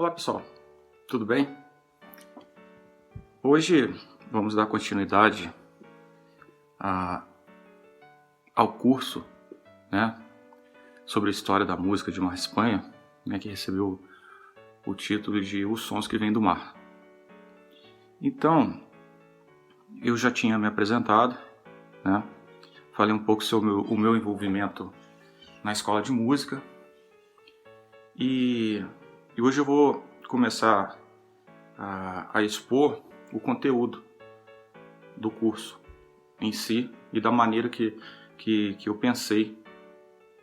Olá pessoal, tudo bem? Hoje vamos dar continuidade ao curso, né, sobre a história da música de Mar Espanha, né, que recebeu o título de Os Sons que Vêm do Mar. Então, eu já tinha me apresentado, né, falei um pouco sobre o meu envolvimento na escola de música e hoje eu vou começar a expor o conteúdo do curso em si e da maneira que eu pensei,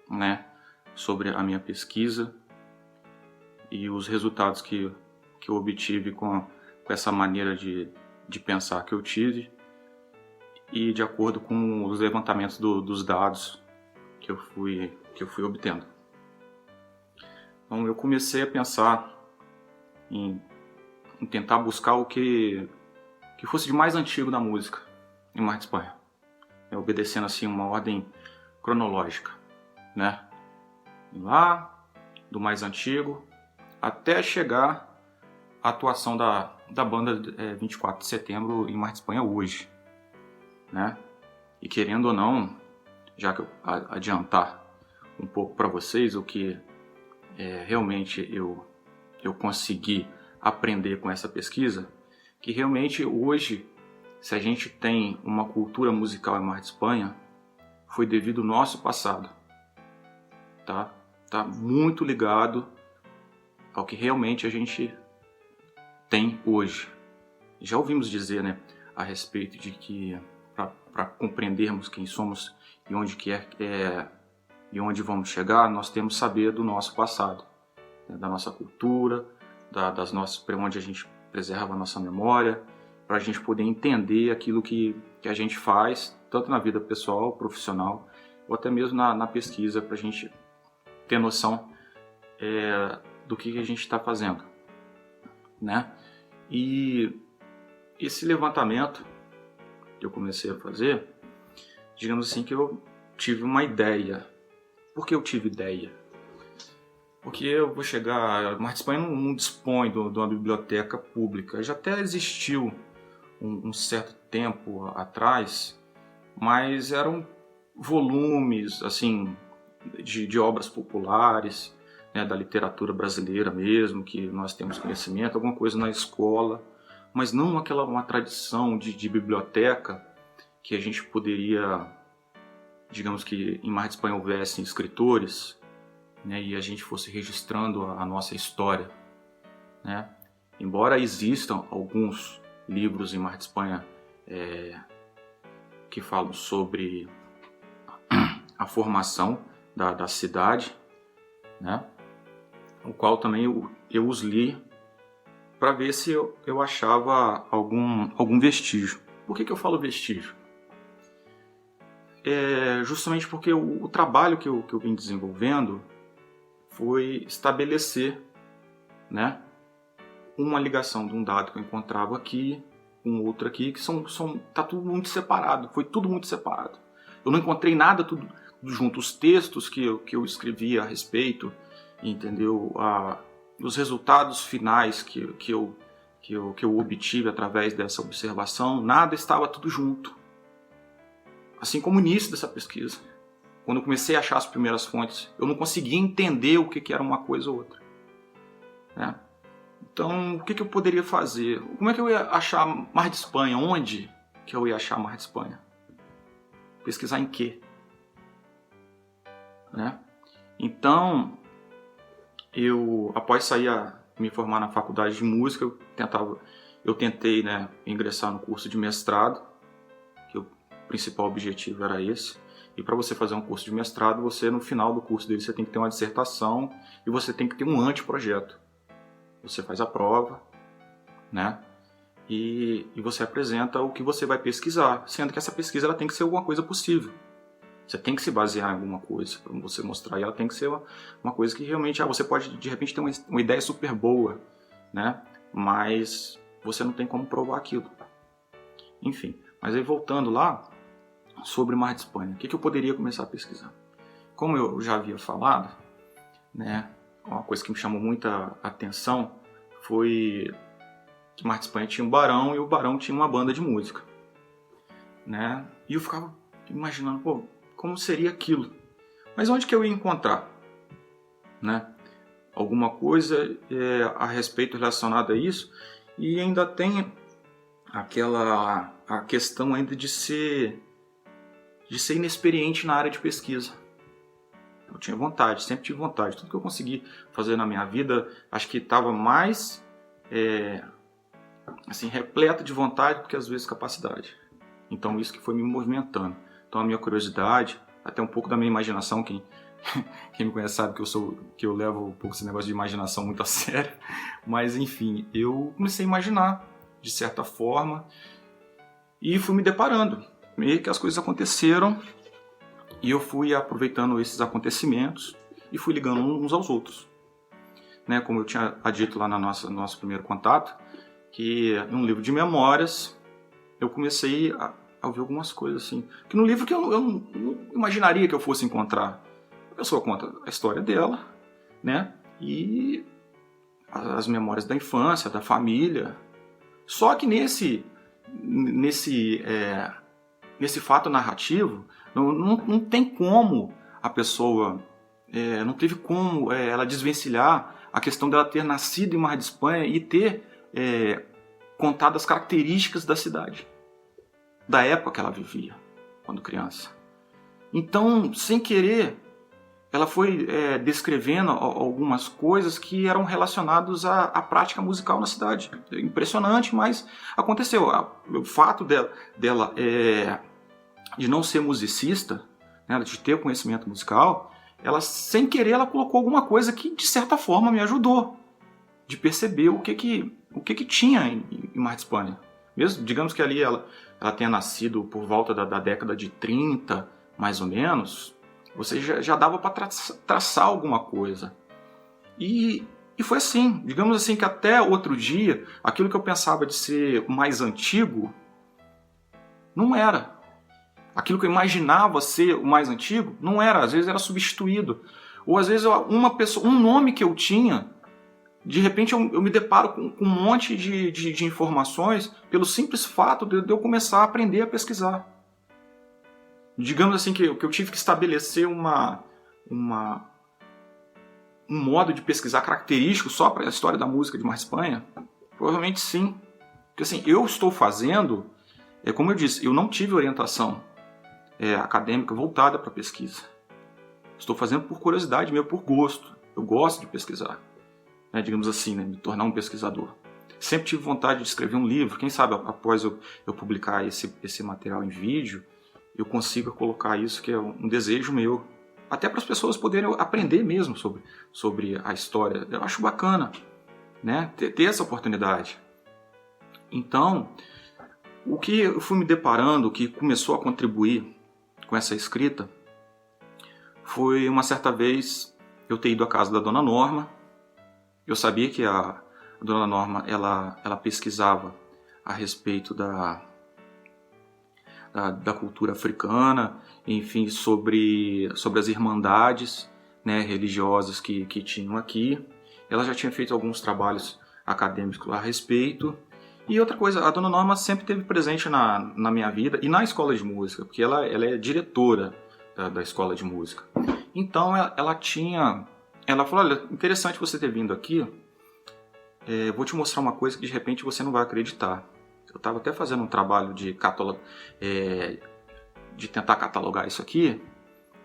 né, sobre a minha pesquisa e os resultados que eu obtive com essa maneira de pensar que eu tive e de acordo com os levantamentos dos dados que eu fui obtendo. Então eu comecei a pensar em tentar buscar o que fosse de mais antigo da música em Mar de Espanha, obedecendo assim uma ordem cronológica, né? Lá do mais antigo até chegar à atuação da banda 24 de setembro em Mar de Espanha hoje, né? E querendo ou não, já que eu adiantar um pouco para vocês o que realmente eu consegui aprender com essa pesquisa, que realmente hoje, se a gente tem uma cultura musical em Mar de Espanha, foi devido ao nosso passado, tá? Tá muito ligado ao que realmente a gente tem hoje. Já ouvimos dizer, né, a respeito de que para compreendermos quem somos e onde e onde vamos chegar, nós temos que saber do nosso passado, né, da nossa cultura, das nossas, para onde a gente preserva a nossa memória, para a gente poder entender aquilo que a gente faz, tanto na vida pessoal, profissional, ou até mesmo na pesquisa, para a gente ter noção do que a gente está fazendo, né? E esse levantamento que eu comecei a fazer, digamos assim, que eu tive uma ideia. Por que eu tive ideia? Porque eu vou chegar... Mar de Espanha não dispõe de uma biblioteca pública. Já até existiu um certo tempo atrás, mas eram volumes assim, de obras populares, né, da literatura brasileira mesmo, que nós temos conhecimento, alguma coisa na escola, mas não uma tradição de biblioteca que a gente poderia, digamos que em Mar de Espanha houvessem escritores, né, e a gente fosse registrando a nossa história, né? Embora existam alguns livros em Mar de Espanha que falam sobre a formação da cidade, né, o qual também eu os li para ver se eu achava algum vestígio. Por que eu falo vestígio? Justamente porque o trabalho que eu vim desenvolvendo foi estabelecer, né, uma ligação de um dado que eu encontrava aqui com outro aqui, que tá tudo muito separado, foi tudo muito separado. Eu não encontrei nada tudo junto, os textos que eu escrevi a respeito, entendeu? Os resultados finais que eu obtive através dessa observação, nada estava tudo junto. Assim como o início dessa pesquisa. Quando eu comecei a achar as primeiras fontes, eu não conseguia entender o que era uma coisa ou outra, né? Então, o que eu poderia fazer? Como é que eu ia achar Mar de Espanha? Onde que eu ia achar Mar de Espanha? Pesquisar em quê? Né? Então, após me formar na faculdade de música, eu tentei, né, ingressar no curso de mestrado, que o principal objetivo era esse. E para você fazer um curso de mestrado, no final do curso dele, você tem que ter uma dissertação e você tem que ter um anteprojeto. Você faz a prova, né? E você apresenta o que você vai pesquisar, sendo que essa pesquisa ela tem que ser alguma coisa possível. Você tem que se basear em alguma coisa para você mostrar, e ela tem que ser uma coisa que realmente você pode de repente ter uma ideia super boa, né? Mas você não tem como provar aquilo. Enfim, mas aí voltando lá sobre Mar de Espanha, o que eu poderia começar a pesquisar? Como eu já havia falado, né? Uma coisa que me chamou muita atenção foi que Mar de Espanha tinha um barão e o barão tinha uma banda de música, né? E eu ficava imaginando, pô, como seria aquilo? Mas onde que eu ia encontrar, né? Alguma coisa a respeito relacionada a isso? E ainda tem a questão ainda de ser inexperiente na área de pesquisa. Eu tinha vontade, sempre tive vontade. Tudo que eu consegui fazer na minha vida, acho que estava mais assim, repleto de vontade do que às vezes capacidade. Então isso que foi me movimentando. Então a minha curiosidade, até um pouco da minha imaginação, quem me conhece sabe que eu levo um pouco esse negócio de imaginação muito a sério. Mas enfim, eu comecei a imaginar de certa forma e fui me deparando. Meio que as coisas aconteceram e eu fui aproveitando esses acontecimentos e fui ligando uns aos outros, né? Como eu tinha dito lá no nosso primeiro contato, que num livro de memórias eu comecei a ver algumas coisas assim, que no livro que eu não imaginaria que eu fosse encontrar. A pessoa conta a história dela, né? E as memórias da infância, da família. Só que nesse fato narrativo, não tem como a pessoa, não teve como ela desvencilhar a questão dela ter nascido em Mar de Espanha e ter contado as características da cidade, da época que ela vivia, quando criança. Então, sem querer, ela foi descrevendo algumas coisas que eram relacionadas à prática musical na cidade. Impressionante, mas aconteceu. O fato dela de não ser musicista, né, de ter conhecimento musical, ela, sem querer, ela colocou alguma coisa que, de certa forma, me ajudou de perceber o que tinha em Mar de Espanha. Mesmo, digamos que ali ela tenha nascido por volta da década de 30, mais ou menos, você já dava para traçar alguma coisa. E foi assim, digamos assim, que até outro dia, aquilo que eu pensava de ser mais antigo, não era. Aquilo que eu imaginava ser o mais antigo, não era. Às vezes era substituído. Ou às vezes um nome que eu tinha, de repente eu me deparo com um monte de informações pelo simples fato de eu começar a aprender a pesquisar. Digamos assim que eu tive que estabelecer um modo de pesquisar característico só para a história da música de Mar de Espanha? Provavelmente sim. Porque assim, eu estou fazendo, como eu disse, eu não tive orientação acadêmica voltada para pesquisa. Estou fazendo por curiosidade mesmo, por gosto. Eu gosto de pesquisar. Digamos assim, me tornar um pesquisador. Sempre tive vontade de escrever um livro. Quem sabe após eu publicar esse material em vídeo, eu consiga colocar isso, que é um desejo meu, até para as pessoas poderem aprender mesmo sobre a história. Eu acho bacana, né, ter essa oportunidade. Então, o que eu fui me deparando, o que começou a contribuir com essa escrita, foi uma certa vez eu ter ido à casa da Dona Norma. Eu sabia que a Dona Norma ela pesquisava a respeito da cultura africana, enfim, sobre as irmandades, né, religiosas que tinham aqui. Ela já tinha feito alguns trabalhos acadêmicos a respeito. E outra coisa, a Dona Norma sempre esteve presente na minha vida e na escola de música, porque ela é diretora da escola de música. Então ela falou, olha, interessante você ter vindo aqui, vou te mostrar uma coisa que de repente você não vai acreditar. Eu estava até fazendo um trabalho de tentar catalogar isso aqui,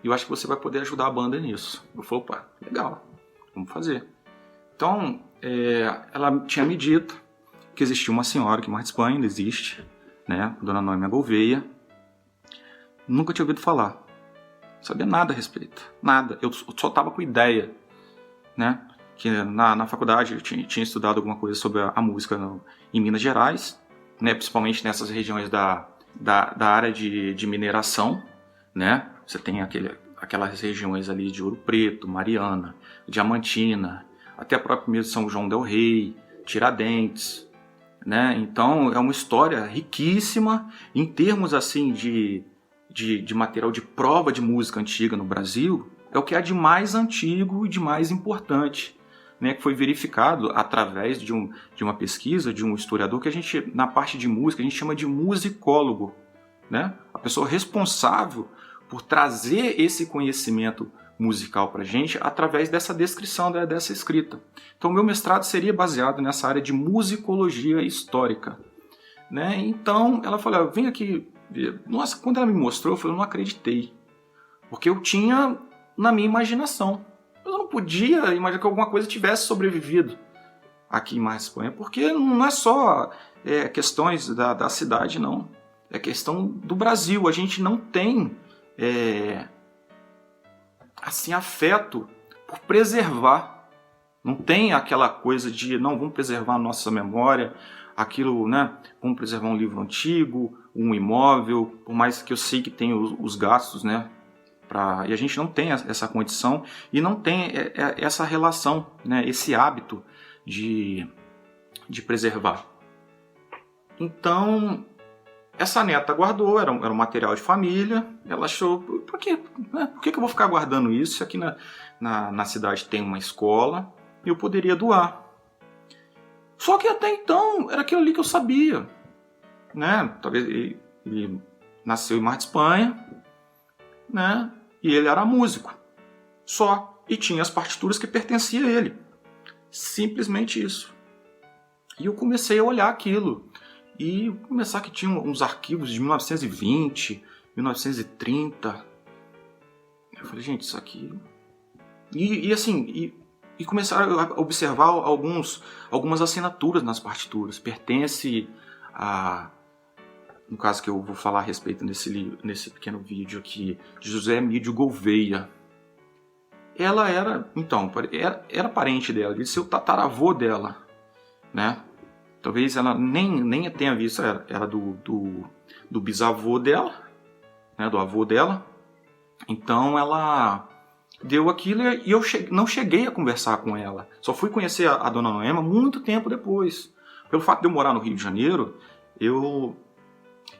e eu acho que você vai poder ajudar a banda nisso. Eu falei, opa, legal, vamos fazer. Então, ela tinha me dito que existia uma senhora que em Mar de Espanha ainda existe, né, Dona Noêmia Gouveia. Nunca tinha ouvido falar, não sabia nada a respeito, nada. Eu só estava com ideia, né, que na faculdade eu tinha estudado alguma coisa sobre a música em Minas Gerais, né, principalmente nessas regiões da área de mineração, né? Você tem aquelas regiões ali de Ouro Preto, Mariana, Diamantina, até próprio mesmo São João del Rei, Tiradentes, né? Então é uma história riquíssima em termos assim de material de prova de música antiga no Brasil. É o que há de mais antigo e de mais importante, né, que foi verificado através de uma pesquisa de um historiador que a gente, na parte de música, a gente chama de musicólogo, né? A pessoa responsável por trazer esse conhecimento musical para a gente através dessa descrição, dessa escrita. Então, meu mestrado seria baseado nessa área de musicologia histórica, né? Então, ela falou, vem aqui ver. Nossa, quando ela me mostrou, eu falei, eu não acreditei, porque eu tinha na minha imaginação. Eu não podia imaginar que alguma coisa tivesse sobrevivido aqui em Mar Espanha, porque não é só questões da cidade, não. É questão do Brasil. A gente não tem assim, afeto por preservar. Não tem aquela coisa de, não, vamos preservar a nossa memória, aquilo, né? Vamos preservar um livro antigo, um imóvel, por mais que eu sei que tem os gastos, né? E a gente não tem essa condição e não tem essa relação, né, esse hábito de preservar. Então, essa neta guardou, era um material de família, ela achou, por que eu vou ficar guardando isso? Aqui na cidade tem uma escola, eu poderia doar. Só que até então, era aquilo ali que eu sabia, né? Talvez ele nasceu em Mar de Espanha, né? E ele era músico, só. E tinha as partituras que pertenciam a ele. Simplesmente isso. E eu comecei a olhar aquilo. E começar que tinha uns arquivos de 1920, 1930. Eu falei, gente, isso aqui... E começaram a observar algumas assinaturas nas partituras. Pertence a... No caso que eu vou falar a respeito nesse pequeno vídeo aqui, de José Emílio Gouveia. Ela era parente dela, de ser o tataravô dela, né? Talvez ela nem tenha visto, era do bisavô dela, né? Do avô dela. Então ela deu aquilo e eu não cheguei a conversar com ela. Só fui conhecer a dona Noema muito tempo depois. Pelo fato de eu morar no Rio de Janeiro,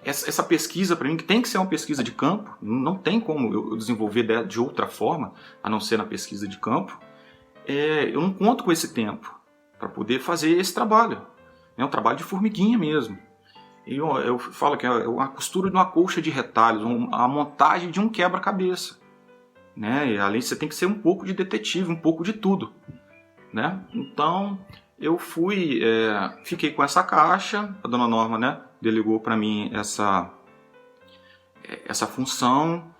essa pesquisa, para mim, que tem que ser uma pesquisa de campo, não tem como eu desenvolver de outra forma, a não ser na pesquisa de campo, eu não conto com esse tempo para poder fazer esse trabalho. É um trabalho de formiguinha mesmo. Eu falo que é uma costura de uma colcha de retalhos, a montagem de um quebra-cabeça, né? E, além, você tem que ser um pouco de detetive, um pouco de tudo, né? Então, eu fiquei com essa caixa, a dona Norma, né, delegou para mim essa função,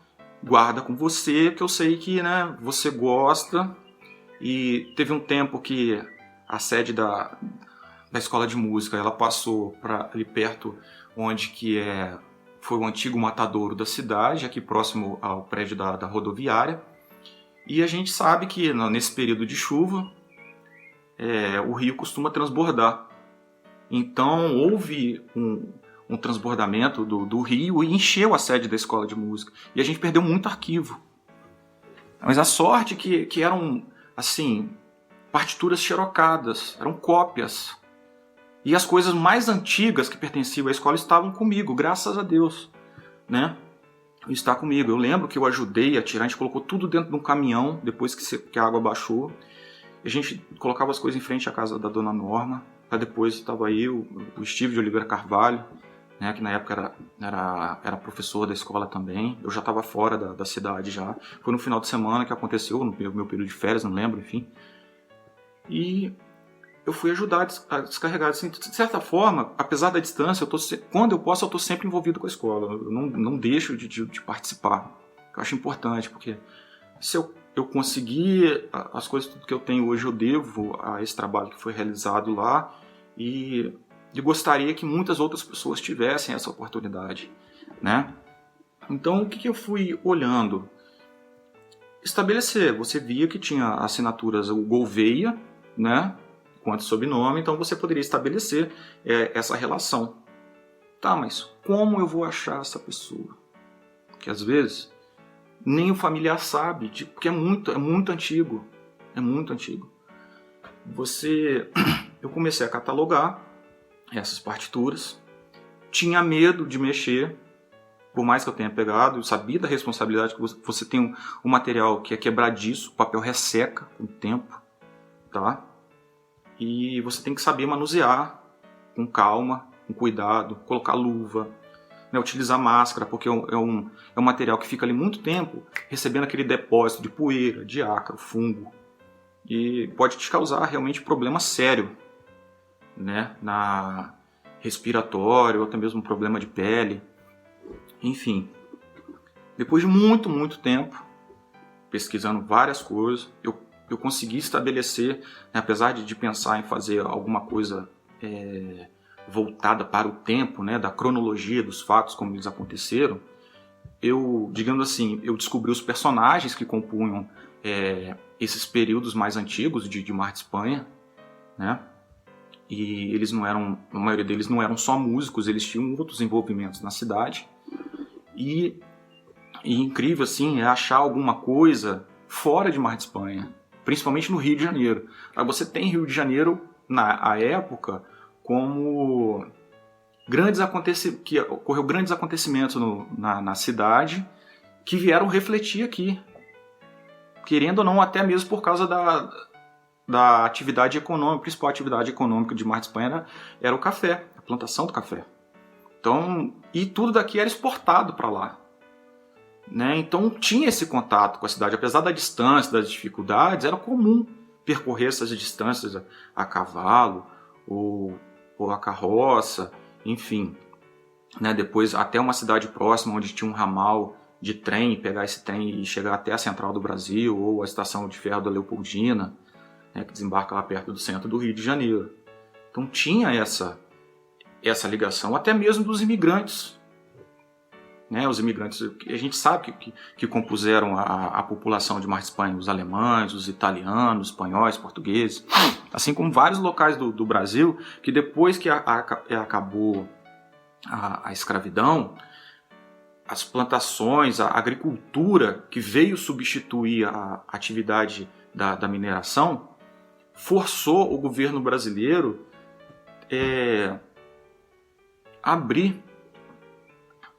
guarda com você, que eu sei que, né, você gosta. E teve um tempo que a sede da escola de música, ela passou para ali perto, onde que foi o antigo matadouro da cidade, aqui próximo ao prédio da rodoviária. E a gente sabe que nesse período de chuva, o rio costuma transbordar. Então houve um transbordamento do rio e encheu a sede da escola de música. E a gente perdeu muito arquivo. Mas a sorte que eram, assim, partituras xerocadas, eram cópias. E as coisas mais antigas que pertenciam à escola estavam comigo, graças a Deus, né? Está comigo. Eu lembro que eu ajudei a tirar, a gente colocou tudo dentro de um caminhão, depois que a água baixou. A gente colocava as coisas em frente à casa da dona Norma. Para depois estava aí o Steve de Oliveira Carvalho, né, que na época era professor da escola também. Eu já estava fora da cidade já. Foi no final de semana que aconteceu, no meu período de férias, não lembro, enfim. E eu fui ajudar a descarregar. Assim, de certa forma, apesar da distância, quando eu posso, eu estou sempre envolvido com a escola. Eu não deixo de participar. Eu acho importante, porque se eu conseguir as coisas tudo que eu tenho hoje, eu devo a esse trabalho que foi realizado lá, e gostaria que muitas outras pessoas tivessem essa oportunidade, né? Então, o que eu fui olhando? Estabelecer, você via que tinha assinaturas, o Gouveia, né, quanto sobrenome, então você poderia estabelecer essa relação. Tá, mas como eu vou achar essa pessoa? Porque às vezes nem o familiar sabe, porque é muito antigo. É muito antigo. Eu comecei a catalogar essas partituras. Tinha medo de mexer, por mais que eu tenha pegado. Eu sabia da responsabilidade que você tem um material que é quebradiço, o papel resseca com o tempo. tá? E você tem que saber manusear com calma, com cuidado, colocar luva, né, utilizar máscara, porque é um material que fica ali muito tempo recebendo aquele depósito de poeira, de ácaro, fungo, e pode te causar realmente problema sério, né, na respiratório, ou até mesmo problema de pele, enfim. Depois de muito tempo, pesquisando várias coisas, eu consegui estabelecer, né, apesar de pensar em fazer alguma coisa voltada para o tempo, né, da cronologia dos fatos como eles aconteceram, digamos assim, eu descobri os personagens que compunham esses períodos mais antigos de Mar de Espanha, né? E eles não eram, a maioria deles não eram só músicos, eles tinham outros envolvimentos na cidade. E incrível assim é achar alguma coisa fora de Mar de Espanha, principalmente no Rio de Janeiro. Você tem Rio de Janeiro na época como que ocorreu grandes acontecimentos na cidade que vieram refletir aqui, querendo ou não, até mesmo por causa da atividade econômica. A principal atividade econômica de Mar de Espanha era o café, a plantação do café. Então, e tudo daqui era exportado para lá, né? Então tinha esse contato com a cidade, apesar da distância, das dificuldades, era comum percorrer essas distâncias a cavalo ou a carroça, enfim, né? Depois até uma cidade próxima onde tinha um ramal de trem, pegar esse trem e chegar até a Central do Brasil ou a estação de ferro da Leopoldina, né, que desembarca lá perto do centro do Rio de Janeiro. Então tinha essa ligação, até mesmo dos imigrantes, né? Os imigrantes, a gente sabe que compuseram a população de Mar de Espanha, os alemães, os italianos, espanhóis, portugueses, assim como vários locais do Brasil, que depois que acabou a escravidão, as plantações, a agricultura que veio substituir a atividade da mineração, forçou o governo brasileiro abrir,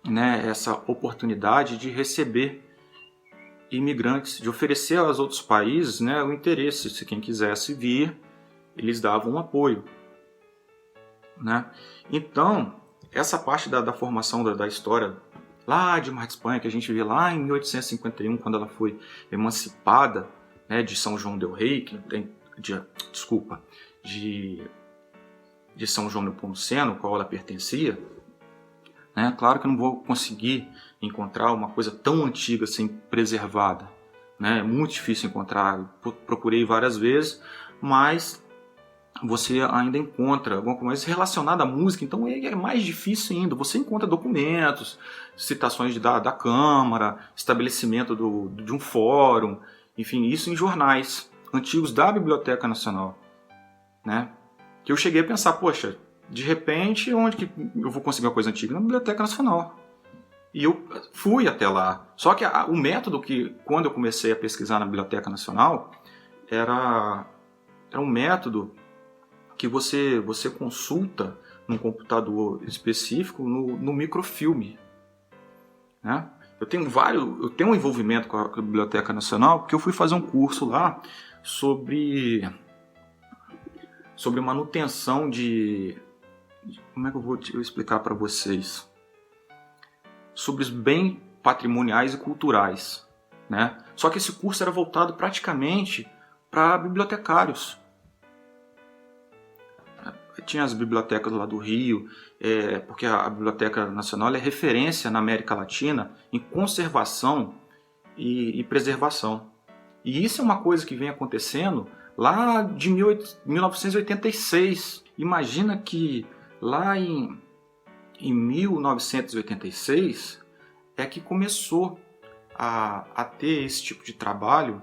né, essa oportunidade de receber imigrantes, de oferecer aos outros países, né, o interesse. Se quem quisesse vir, eles davam um apoio, né? Então, essa parte da formação da história lá de Mar de Espanha, que a gente vê lá em 1851, quando ela foi emancipada, né, de São João del Rei, de São João Nepomuceno, ao qual ela pertencia, né? Claro que eu não vou conseguir encontrar uma coisa tão antiga assim, preservada, né? É muito difícil encontrar, procurei várias vezes, mas você ainda encontra alguma coisa relacionada à música, então é mais difícil ainda. Você encontra documentos, citações da Câmara, estabelecimento de um fórum, enfim, isso em jornais antigos da Biblioteca Nacional, né? Que eu cheguei a pensar, poxa, de repente, onde que eu vou conseguir uma coisa antiga? Na Biblioteca Nacional. E eu fui até lá. Só que o método que, quando eu comecei a pesquisar na Biblioteca Nacional, era um método que você consulta num computador específico no microfilme, né? Eu tenho um envolvimento com a Biblioteca Nacional porque eu fui fazer um curso lá sobre manutenção como é que eu vou explicar para vocês? Sobre os bens patrimoniais e culturais, né? Só que esse curso era voltado praticamente para bibliotecários. Tinha as bibliotecas lá do Rio, porque a Biblioteca Nacional é referência na América Latina em conservação e preservação. E isso é uma coisa que vem acontecendo lá de 1986. Imagina que lá em 1986 é que começou a ter esse tipo de trabalho.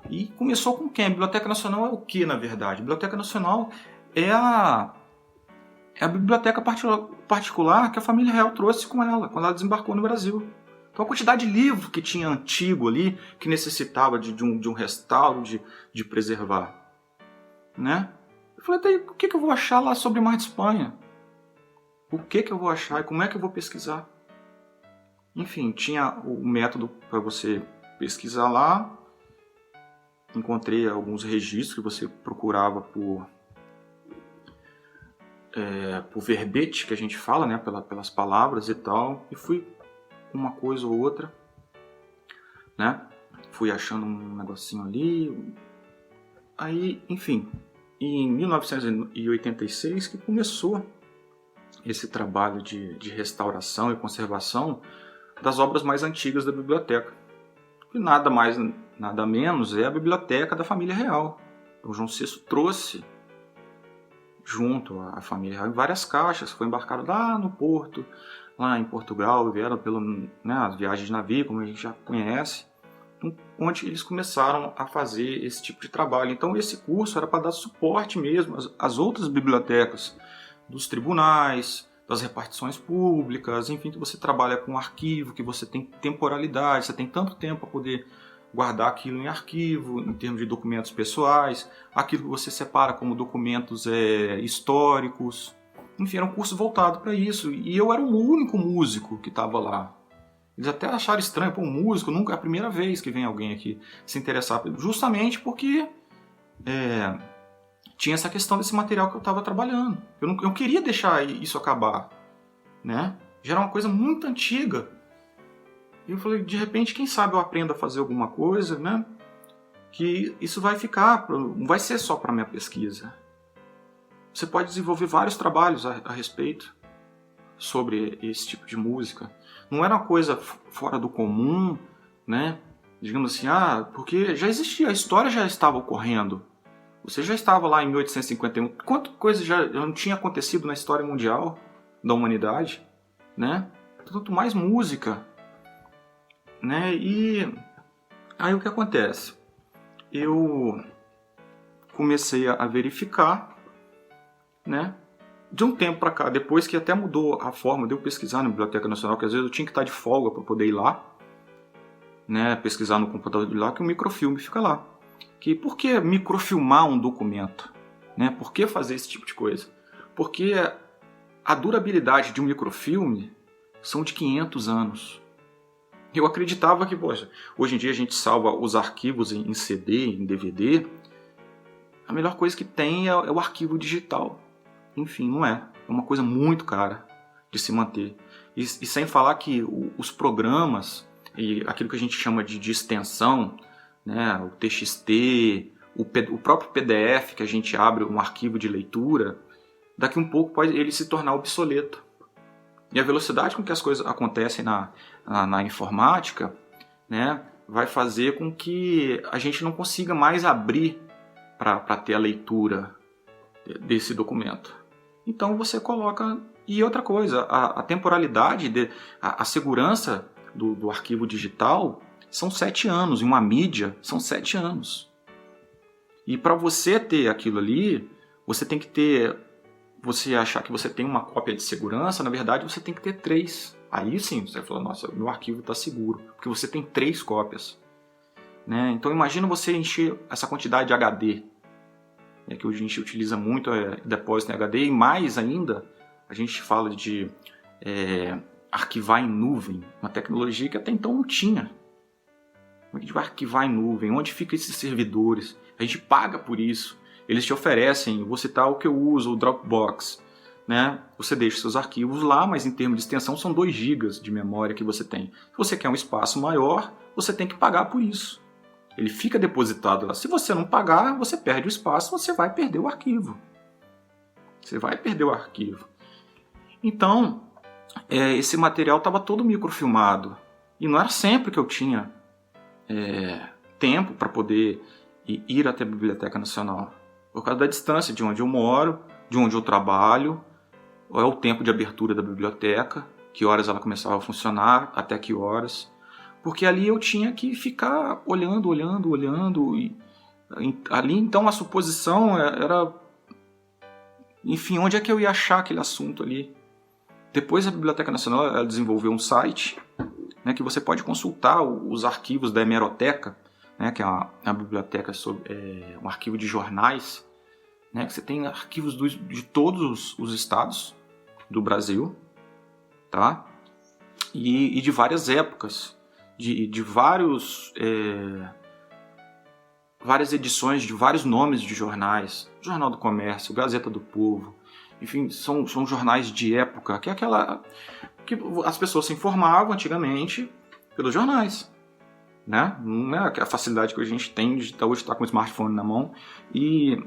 E começou com quem? A Biblioteca Nacional é o que, na verdade? A Biblioteca Nacional é a biblioteca particular que a família real trouxe com ela, quando ela desembarcou no Brasil. Então a quantidade de livro que tinha antigo ali, que necessitava de um restauro, de preservar, né? Eu falei, daí, o que eu vou achar lá sobre Mar de Espanha? O que eu vou achar e como é que eu vou pesquisar? Enfim, tinha o método para você pesquisar lá, encontrei alguns registros que você procurava por verbete, que a gente fala, né, pelas palavras e tal, e fui uma coisa ou outra, né, fui achando um negocinho ali, aí, enfim, em 1986 que começou esse trabalho de restauração e conservação das obras mais antigas da biblioteca, que nada mais, nada menos é a biblioteca da família real. O João VI trouxe junto à família real em várias caixas, foi embarcado lá no porto, lá em Portugal, vieram as viagens de navio, como a gente já conhece, onde eles começaram a fazer esse tipo de trabalho. Então esse curso era para dar suporte mesmo às outras bibliotecas, dos tribunais, das repartições públicas, enfim, que você trabalha com arquivo, que você tem temporalidade, você tem tanto tempo para poder guardar aquilo em arquivo, em termos de documentos pessoais, aquilo que você separa como documentos históricos. Enfim, era um curso voltado para isso. E eu era o único músico que estava lá. Eles até acharam estranho, pô, um músico, nunca é a primeira vez que vem alguém aqui se interessar, justamente porque tinha essa questão desse material que eu estava trabalhando. Eu não queria deixar isso acabar, né? Já era uma coisa muito antiga. E eu falei, de repente, quem sabe eu aprendo a fazer alguma coisa, né? Que isso vai ficar, não vai ser só para minha pesquisa. Você pode desenvolver vários trabalhos a respeito sobre esse tipo de música. Não era uma coisa fora do comum, né? Digamos assim, porque já existia, a história já estava ocorrendo. Você já estava lá em 1851. Quanta coisa já não tinha acontecido na história mundial da humanidade, né? Tanto mais música, né? E aí o que acontece? Eu comecei a verificar, né? De um tempo para cá, depois que até mudou a forma de eu pesquisar na Biblioteca Nacional, que às vezes eu tinha que estar de folga para poder ir lá, né? Pesquisar no computador de lá, que o microfilme fica lá. Que por que microfilmar um documento? Né? Por que fazer esse tipo de coisa? Porque a durabilidade de um microfilme são de 500 anos. Eu acreditava que, poxa, hoje em dia a gente salva os arquivos em CD, em DVD. A melhor coisa que tem é o arquivo digital. Enfim, não é. É uma coisa muito cara de se manter. E sem falar que os programas e aquilo que a gente chama de extensão, né, o TXT, o próprio PDF que a gente abre um arquivo de leitura, daqui um pouco pode ele se tornar obsoleto. E a velocidade com que as coisas acontecem na informática, né, vai fazer com que a gente não consiga mais abrir para ter a leitura desse documento. Então você coloca... E outra coisa, a temporalidade, a segurança do arquivo digital são 7 anos, em uma mídia são 7 anos. E para você ter aquilo ali, você tem que ter... Você achar que você tem uma cópia de segurança, na verdade você tem que ter 3. Aí sim, você fala, nossa, meu arquivo está seguro, porque você tem 3 cópias. Né? Então imagina você encher essa quantidade de HD, que hoje a gente utiliza muito depósito em HD, e mais ainda, a gente fala de arquivar em nuvem, uma tecnologia que até então não tinha. Como é que a gente vai arquivar em nuvem? Onde ficam esses servidores? A gente paga por isso. Eles te oferecem, vou citar o que eu uso, o Dropbox. Né? Você deixa seus arquivos lá, mas em termos de extensão são 2 GB de memória que você tem. Se você quer um espaço maior, você tem que pagar por isso. Ele fica depositado lá. Se você não pagar, você perde o espaço, você vai perder o arquivo. Você vai perder o arquivo. Então, esse material estava todo microfilmado. E não era sempre que eu tinha tempo para poder ir até a Biblioteca Nacional. Por causa da distância de onde eu moro, de onde eu trabalho, é o tempo de abertura da biblioteca, que horas ela começava a funcionar, até que horas. Porque ali eu tinha que ficar olhando. E ali então a suposição era... Enfim, onde é que eu ia achar aquele assunto ali? Depois a Biblioteca Nacional ela desenvolveu um site, né, que você pode consultar os arquivos da hemeroteca, né, que é a biblioteca um arquivo de jornais, né, que você tem arquivos de todos os estados do Brasil, tá? E de várias épocas, de vários várias edições de vários nomes de jornais, Jornal do Comércio, Gazeta do Povo, enfim, são jornais de época, que é aquela que as pessoas se informavam antigamente pelos jornais, né? Não é a facilidade que a gente tem de hoje estar com o smartphone na mão e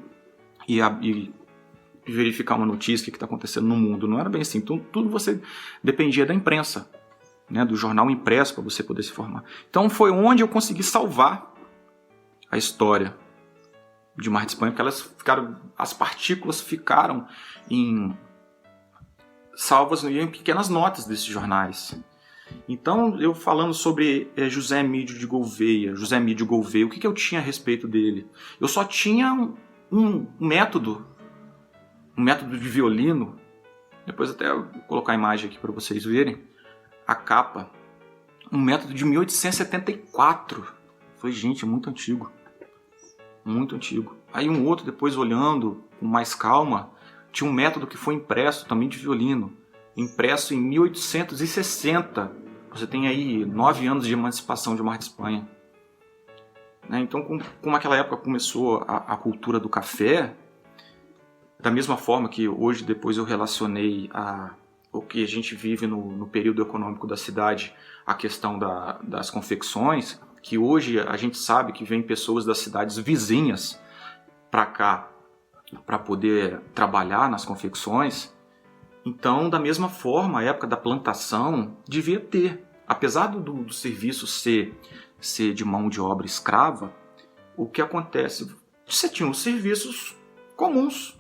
verificar uma notícia, o que está acontecendo no mundo. Não era bem assim. Então, tudo você dependia da imprensa, né? Do jornal impresso, para você poder se informar. Então, foi onde eu consegui salvar a história de Mar de Espanha, porque as partículas ficaram salvas em pequenas notas desses jornais. Então, eu falando sobre José Emílio de Gouveia, o que eu tinha a respeito dele? Eu só tinha um método de violino. Depois até eu vou colocar a imagem aqui para vocês verem a capa. Um método de 1874. Falei, gente, é muito antigo. Muito antigo. Aí um outro, depois olhando com mais calma, tinha um método que foi impresso também de violino. Impresso em 1860. Você tem aí 9 anos de emancipação de Mar de Espanha. Então, como aquela época começou a cultura do café, da mesma forma que hoje depois eu relacionei o que a gente vive no período econômico da cidade, a questão das confecções, que hoje a gente sabe que vem pessoas das cidades vizinhas para cá para poder trabalhar nas confecções. Então, da mesma forma, a época da plantação devia ter. Apesar do serviço ser de mão de obra escrava, o que acontece? Você tinha os serviços comuns.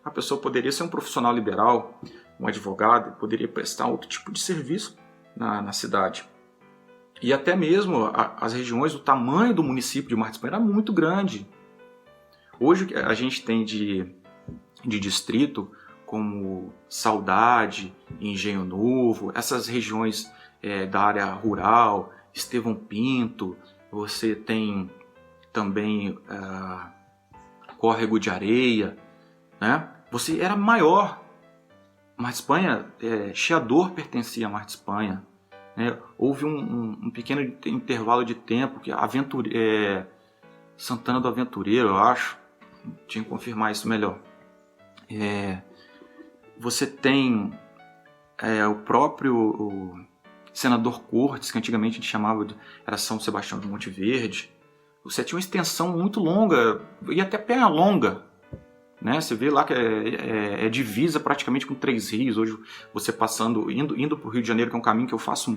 A pessoa poderia ser um profissional liberal, um advogado, poderia prestar outro tipo de serviço na cidade. E até mesmo as regiões, o tamanho do município de Mar de Espanha era muito grande. Hoje a gente tem de distrito como Saudade, Engenho Novo, essas regiões da área rural, Estevão Pinto, você tem também Córrego de Areia, né? Você era maior. Mar de Espanha, Chiador pertencia a Mar de Espanha, né? Houve um pequeno intervalo de tempo que Santana do Aventureiro, eu acho, tinha que confirmar isso melhor. Você tem o próprio Senador Cortes, que antigamente a gente chamava era São Sebastião de Monte Verde. Você tinha uma extensão muito longa, e até Penha Longa, né? Você vê lá que é divisa praticamente com 3 rios. Hoje você indo para o Rio de Janeiro, que é um caminho que eu faço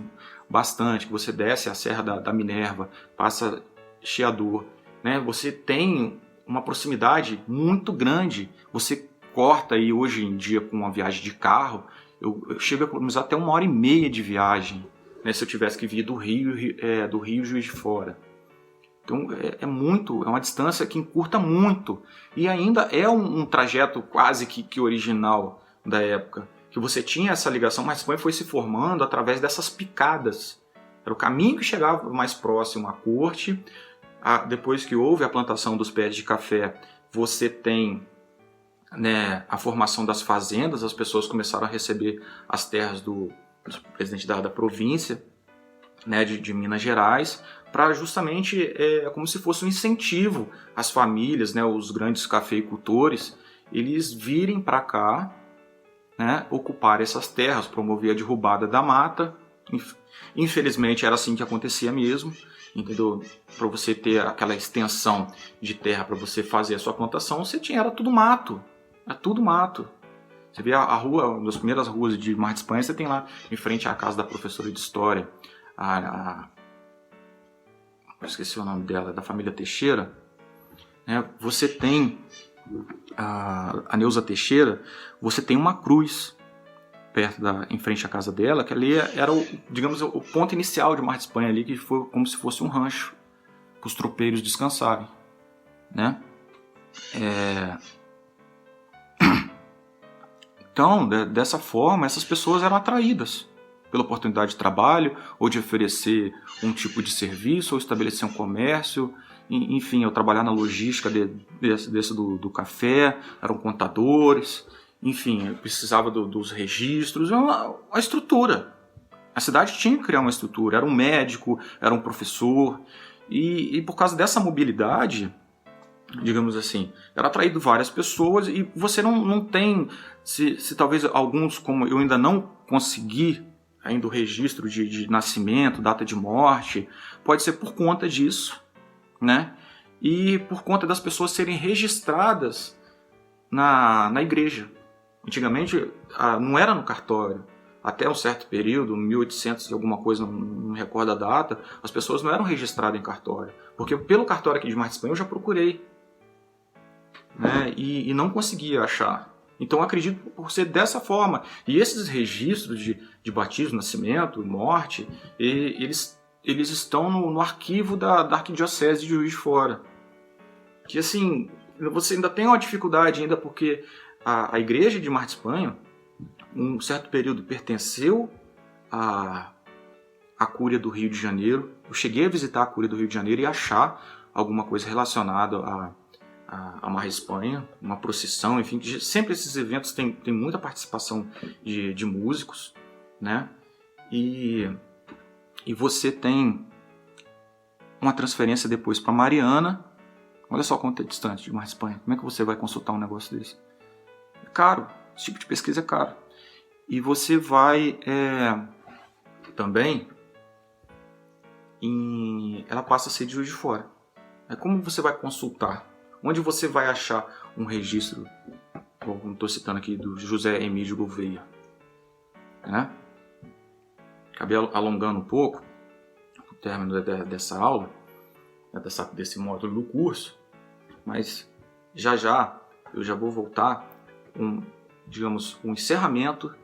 bastante, que você desce a Serra da Minerva, passa Chiador, né? Você tem uma proximidade muito grande. Você corta aí hoje em dia com uma viagem de carro, eu chego a economizar até 1h30 de viagem, né, se eu tivesse que vir do Rio Juiz de Fora. Então é uma distância que encurta muito, e ainda é um trajeto quase que original da época, que você tinha essa ligação, mas foi se formando através dessas picadas. Era o caminho que chegava mais próximo à corte. Depois que houve a plantação dos pés de café, você tem, né, a formação das fazendas, as pessoas começaram a receber as terras do presidente da província, né, de Minas Gerais, para justamente, como se fosse um incentivo às famílias, né, os grandes cafeicultores, eles virem para cá, né, ocupar essas terras, promover a derrubada da mata. Infelizmente era assim que acontecia mesmo, entendeu? Para você ter aquela extensão de terra para você fazer a sua plantação, era tudo mato. É tudo mato. Você vê a rua, uma das primeiras ruas de Mar de Espanha, você tem lá em frente à casa da professora de história, eu esqueci o nome dela, da família Teixeira, né? Você tem a Neuza Teixeira, você tem uma cruz em frente à casa dela, que ali era o ponto inicial de Mar de Espanha ali, que foi como se fosse um rancho para os tropeiros descansarem, né? Então, dessa forma, essas pessoas eram atraídas pela oportunidade de trabalho, ou de oferecer um tipo de serviço, ou estabelecer um comércio, enfim, eu trabalhar na logística do café, eram contadores, enfim, eu precisava dos registros, uma estrutura. A cidade tinha que criar uma estrutura, era um médico, era um professor, e por causa dessa mobilidade, digamos assim, era atraído várias pessoas e você não tem, se talvez alguns, como eu ainda não consegui ainda o registro de nascimento, data de morte, pode ser por conta disso, né? E por conta das pessoas serem registradas na igreja. Antigamente não era no cartório. Até um certo período, 1800 e alguma coisa, não me recordo a data, as pessoas não eram registradas em cartório. Porque pelo cartório aqui de Mar de Espanha eu já procurei, né? E não conseguia achar. Então eu acredito por ser dessa forma. E esses registros de batismo, nascimento, morte, eles estão no arquivo da Arquidiocese de Juiz de Fora. Que assim, você ainda tem uma dificuldade ainda porque a igreja de Mar de Espanha, um certo período, pertenceu à Cúria do Rio de Janeiro. Eu cheguei a visitar a Cúria do Rio de Janeiro e achar alguma coisa relacionada a Mar de Espanha, uma procissão, enfim. Sempre esses eventos têm muita participação de músicos, né? E você tem uma transferência depois para Mariana. Olha só quanto é distante de Mar de Espanha. Como é que você vai consultar um negócio desse? É caro. Esse tipo de pesquisa é caro. E você vai também... ela passa a ser de Juiz de Fora. Como você vai consultar? Onde você vai achar um registro, como estou citando aqui, do José Emílio Gouveia? Né? Acabei alongando um pouco o término dessa aula, desse módulo do curso, mas já eu já vou voltar digamos, um encerramento,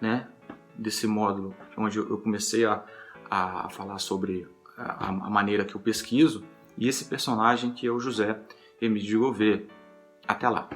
né, desse módulo, onde eu comecei a falar sobre a maneira que eu pesquiso, e esse personagem que é o José Emílio Gouveia. Até lá!